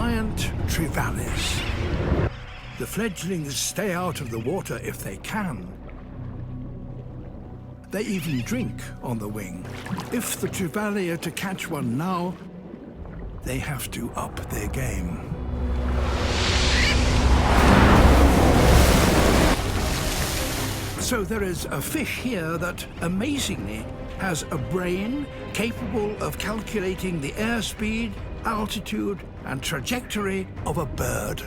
giant trevallies. The fledglings stay out of the water if they can. They even drink on the wing. If the trevally are to catch one now, they have to up their game. So there is a fish here that, amazingly, has a brain capable of calculating the airspeed, altitude, and trajectory of a bird.